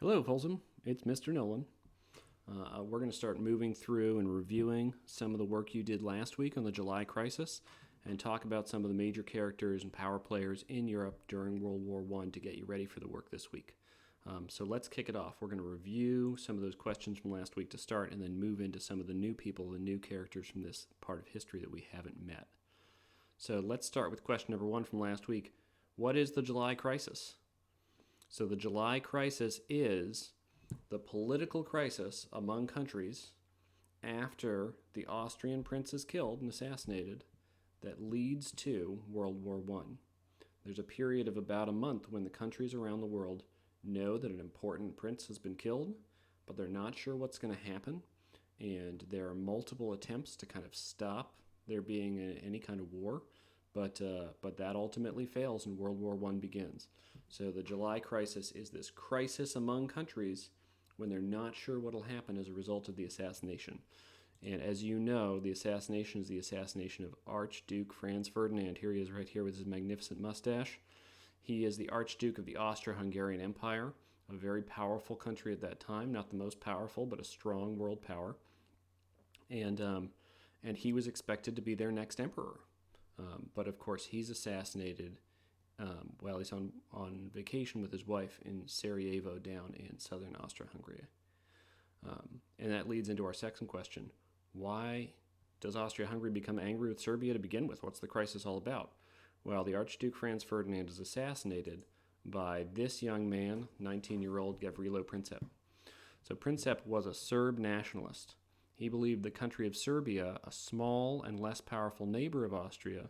Hello, Folsom. It's Mr. Nolan. We're going to start moving through and reviewing some of the work you did last week on the July Crisis and talk about some of the major characters and power players in Europe during World War I to get you ready for the work this week. So let's kick it off. We're going to review some of those questions from last week to start and then move into some of the new people, the new characters from this part of history that we haven't met. So let's start with question number 1 from last week. What is the July Crisis? So the July Crisis is the political crisis among countries after the Austrian prince is killed and assassinated that leads to World War I. There's a period of about a month when the countries around the world know that an important prince has been killed, but they're not sure what's going to happen, and there are multiple attempts to kind of stop there being any kind of war, but that ultimately fails and World War I begins. So the July Crisis is this crisis among countries when they're not sure what will happen as a result of the assassination. And as you know, the assassination is the assassination of Archduke Franz Ferdinand. Here he is right here with his magnificent mustache. He is the Archduke of the Austro-Hungarian Empire, a very powerful country at that time, not the most powerful, but a strong world power. And he was expected to be their next emperor. But of course, he's assassinated while he's on vacation with his wife in Sarajevo down in southern Austria-Hungary. And that leads into our second question. Why does Austria-Hungary become angry with Serbia to begin with? What's the crisis all about? Well, the Archduke Franz Ferdinand is assassinated by this young man, 19-year-old Gavrilo Princip. So Princip was a Serb nationalist. He believed the country of Serbia, a small and less powerful neighbor of Austria,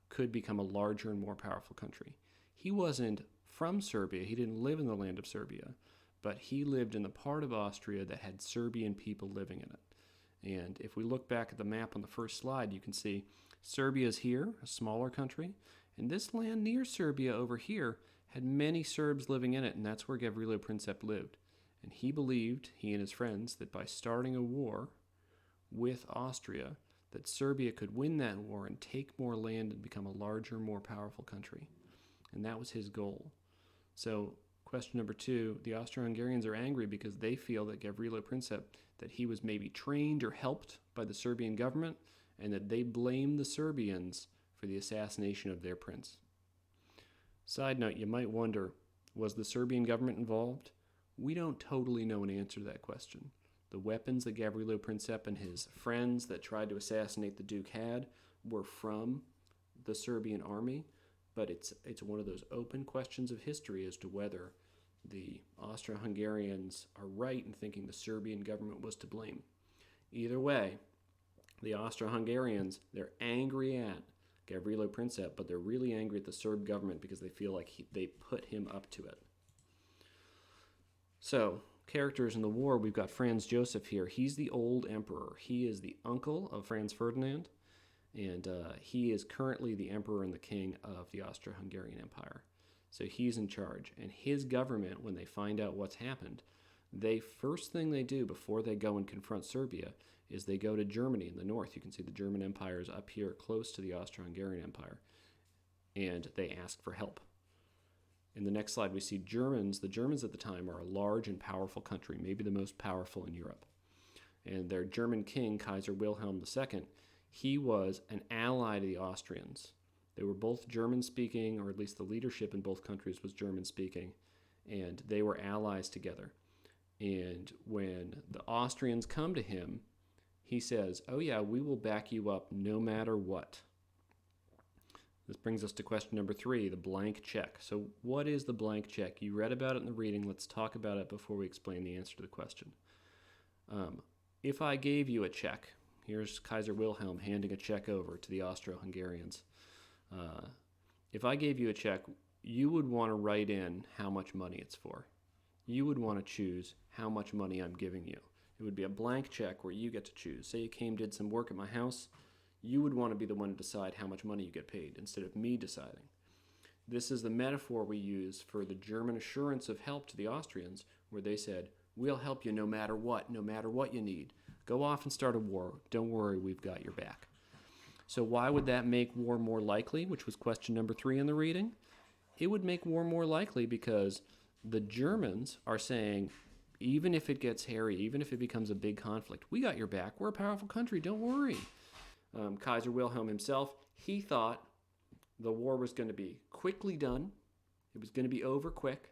could become a larger and more powerful country. He wasn't from Serbia. He didn't live in the land of Serbia, but he lived in the part of Austria that had Serbian people living in it. And if we look back at the map on the first slide, you can see Serbia is here, a smaller country, and this land near Serbia over here had many Serbs living in it, and that's where Gavrilo Princip lived. And he believed, he and his friends, that by starting a war with Austria, that Serbia could win that war and take more land and become a larger, more powerful country. And that was his goal. So question number 2, the Austro-Hungarians are angry because they feel that Gavrilo Princip, that he was maybe trained or helped by the Serbian government, and that they blame the Serbians for the assassination of their prince. Side note, you might wonder, was the Serbian government involved? We don't totally know an answer to that question. The weapons that Gavrilo Princip and his friends that tried to assassinate the Duke had were from the Serbian army, but it's one of those open questions of history as to whether the Austro-Hungarians are right in thinking the Serbian government was to blame. Either way, the Austro-Hungarians, they're angry at Gavrilo Princip, but they're really angry at the Serb government because they feel like they put him up to it. So, characters in the war, we've got Franz Joseph here. He's the old emperor. He is the uncle of Franz Ferdinand, and he is currently the emperor and the king of the Austro-Hungarian Empire. So he's in charge. And his government, when they find out what's happened, first thing they do before they go and confront Serbia is they go to Germany in the north. You can see the German Empire is up here close to the Austro-Hungarian Empire, and they ask for help. In the next slide, we see Germans. The Germans at the time are a large and powerful country, maybe the most powerful in Europe. And their German king, Kaiser Wilhelm II, he was an ally to the Austrians. They were both German-speaking, or at least the leadership in both countries was German-speaking, and they were allies together. And when the Austrians come to him, he says, "Oh yeah, we will back you up no matter what." This brings us to question number 3, the blank check. So what is the blank check? You read about it in the reading. Let's talk about it before we explain the answer to the question. If I gave you a check, here's Kaiser Wilhelm handing a check over to the Austro-Hungarians. If I gave you a check, you would want to write in how much money it's for. You would want to choose how much money I'm giving you. It would be a blank check where you get to choose. Say you came, did some work at my house. You would want to be the one to decide how much money you get paid instead of me deciding. This is the metaphor we use for the German assurance of help to the Austrians, where they said, "We'll help you no matter what you need. Go off and start a war. Don't worry, we've got your back." So why would that make war more likely, which was question number 3 in the reading? It would make war more likely because The Germans are saying, even if it gets hairy, even if it becomes a big conflict, we got your back. We're a powerful country. Don't worry. Kaiser Wilhelm himself, he thought the war was going to be quickly done. It was going to be over quick.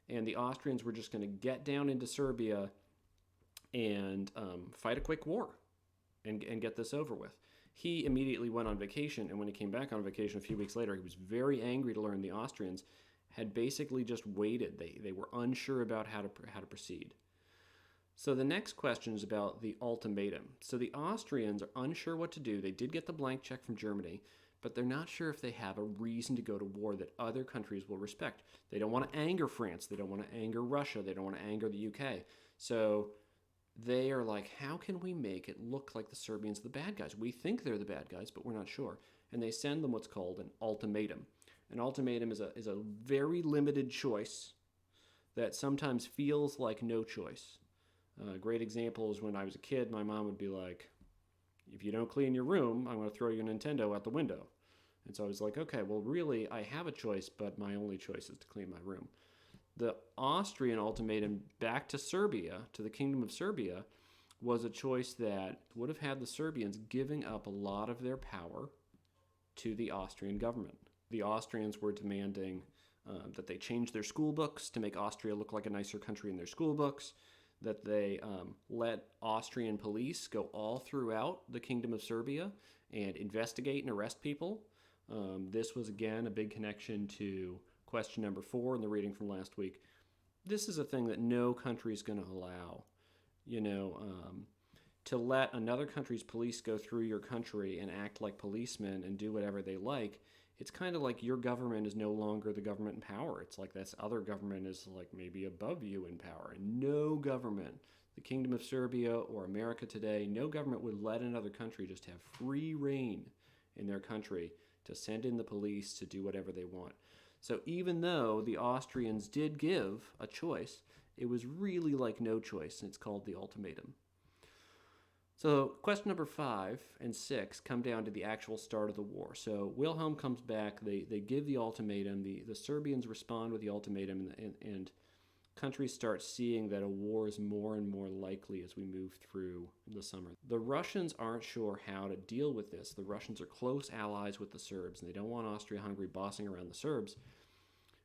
And the Austrians were just going to get down into Serbia and fight a quick war and get this over with. He immediately went on vacation. And when he came back on vacation a few weeks later, he was very angry to learn the Austrians had basically just waited. They were unsure about how to proceed. So the next question is about the ultimatum. So the Austrians are unsure what to do. They did get the blank check from Germany, but they're not sure if they have a reason to go to war that other countries will respect. They don't want to anger France. They don't want to anger Russia. They don't want to anger the UK. So they are like, how can we make it look like the Serbians are the bad guys? We think they're the bad guys, but we're not sure. And they send them what's called an ultimatum. An ultimatum is a very limited choice that sometimes feels like no choice. A great example is when I was a kid, my mom would be like, if you don't clean your room, I'm going to throw your Nintendo out the window. And so I was like, okay, well, really, I have a choice, but my only choice is to clean my room. The Austrian ultimatum back to Serbia, to the Kingdom of Serbia, was a choice that would have had the Serbians giving up a lot of their power to the Austrian government. The Austrians were demanding that they change their school books to make Austria look like a nicer country in their school books, that they let Austrian police go all throughout the Kingdom of Serbia and investigate and arrest people. This was, again, a big connection to question number 4 in the reading from last week. This is a thing that no country is going to allow. To let another country's police go through your country and act like policemen and do whatever they like, it's kind of like your government is no longer the government in power. It's like this other government is like maybe above you in power. And no government, the Kingdom of Serbia or America today, no government would let another country just have free reign in their country to send in the police to do whatever they want. So even though the Austrians did give a choice, it was really like no choice, and it's called the ultimatum. So question number 5 and 6 come down to the actual start of the war. So Wilhelm comes back, they give the ultimatum, the Serbians respond with the ultimatum, and countries start seeing that a war is more and more likely as we move through the summer. The Russians aren't sure how to deal with this. The Russians are close allies with the Serbs, and they don't want Austria-Hungary bossing around the Serbs,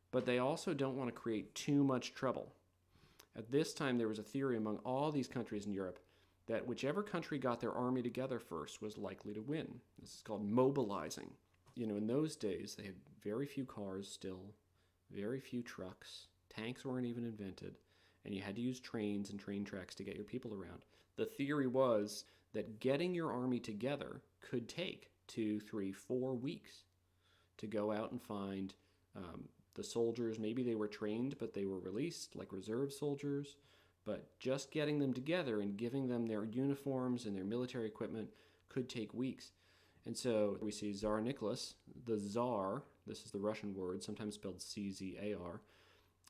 but they also don't want to create too much trouble. At this time, there was a theory among all these countries in Europe that whichever country got their army together first was likely to win. This is called mobilizing. In those days, they had very few cars still, very few trucks. Tanks weren't even invented, and you had to use trains and train tracks to get your people around. The theory was that getting your army together could take 2, 3, 4 weeks to go out and find the soldiers. Maybe they were trained, but they were released, like reserve soldiers. But just getting them together and giving them their uniforms and their military equipment could take weeks. And so we see Tsar Nicholas, the Tsar, this is the Russian word, sometimes spelled C-Z-A-R.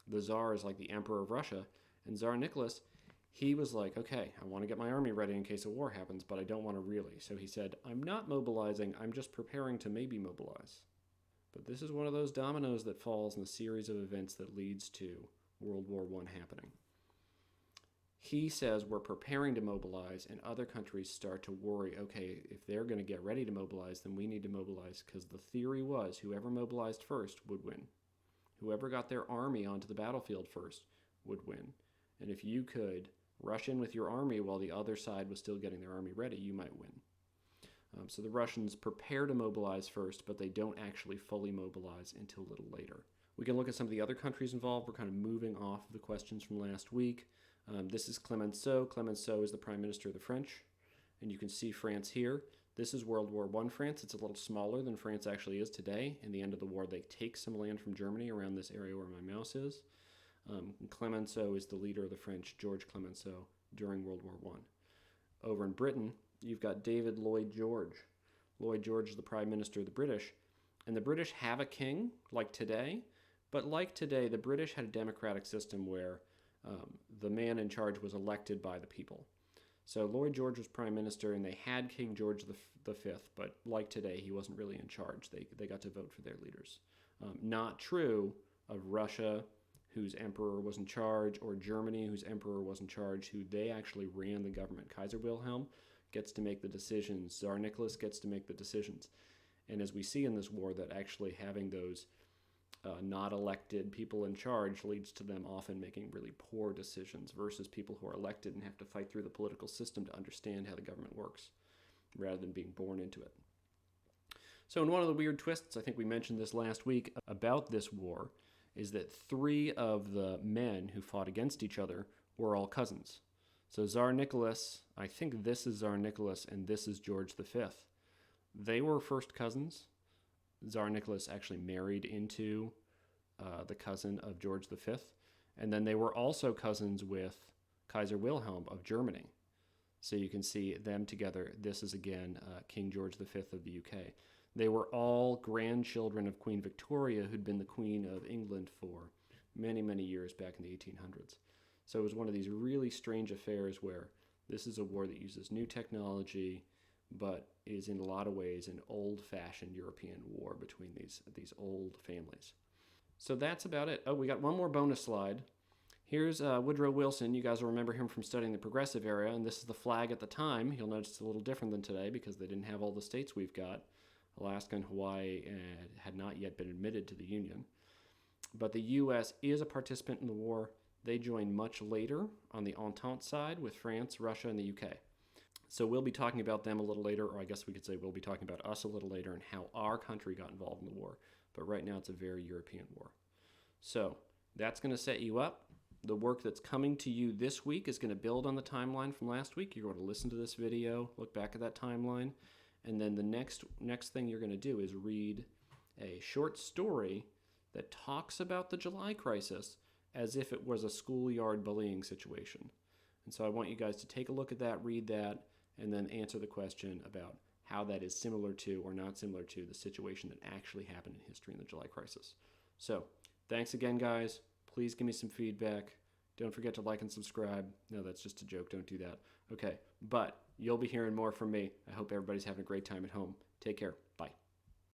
The Tsar is like the Emperor of Russia. And Tsar Nicholas, he was like, okay, I want to get my army ready in case a war happens, but I don't want to really. So he said, I'm not mobilizing, I'm just preparing to maybe mobilize. But this is one of those dominoes that falls in the series of events that leads to World War I happening. He says we're preparing to mobilize, and other countries start to worry, okay, if they're going to get ready to mobilize, then we need to mobilize, because the theory was whoever mobilized first would win. Whoever got their army onto the battlefield first would win. And if you could rush in with your army while the other side was still getting their army ready, you might win. So the Russians prepare to mobilize first, but they don't actually fully mobilize until a little later. We can look at some of the other countries involved. We're kind of moving off of the questions from last week. This is Clemenceau. Clemenceau is the Prime Minister of the French, and you can see France here. This is World War I France. It's a little smaller than France actually is today. In the end of the war, they take some land from Germany around this area where my mouse is. Clemenceau is the leader of the French, George Clemenceau, during World War I. Over in Britain, you've got David Lloyd George. Lloyd George is the Prime Minister of the British, and the British have a king, like today, but like today, the British had a democratic system where the man in charge was elected by the people. So Lloyd George was prime minister, and they had King George V, but like today, he wasn't really in charge. They got to vote for their leaders. Not true of Russia, whose emperor was in charge, or Germany, whose emperor was in charge, who they actually ran the government. Kaiser Wilhelm gets to make the decisions. Tsar Nicholas gets to make the decisions. And as we see in this war, that actually having those not elected people in charge leads to them often making really poor decisions versus people who are elected and have to fight through the political system to understand how the government works rather than being born into it. So in one of the weird twists, I think we mentioned this last week about this war, is that 3 of the men who fought against each other were all cousins. So Tsar Nicholas, I think this is Tsar Nicholas and this is George V. They were first cousins. Tsar Nicholas actually married into the cousin of George V. And then they were also cousins with Kaiser Wilhelm of Germany. So you can see them together. This is again King George V of the UK. They were all grandchildren of Queen Victoria, who'd been the Queen of England for many, many years back in the 1800s. So it was one of these really strange affairs where this is a war that uses new technology, but is in a lot of ways an old-fashioned European war between these old families. So that's about it. Oh, we got one more bonus slide. Here's Woodrow Wilson. You guys will remember him from studying the Progressive Era, and this is the flag at the time. You'll notice it's a little different than today because they didn't have all the states we've got. Alaska and Hawaii had not yet been admitted to the Union. But the U.S. is a participant in the war. They joined much later on the Entente side with France, Russia, and the UK. So we'll be talking about them a little later, or I guess we could say we'll be talking about us a little later and how our country got involved in the war. But right now it's a very European war. So that's going to set you up. The work that's coming to you this week is going to build on the timeline from last week. You're going to listen to this video, look back at that timeline, and then the next thing you're going to do is read a short story that talks about the July crisis as if it was a schoolyard bullying situation. And so I want you guys to take a look at that, read that, and then answer the question about how that is similar to or not similar to the situation that actually happened in history in the July crisis. So thanks again, guys. Please give me some feedback. Don't forget to like and subscribe. No, that's just a joke. Don't do that. Okay, but you'll be hearing more from me. I hope everybody's having a great time at home. Take care. Bye.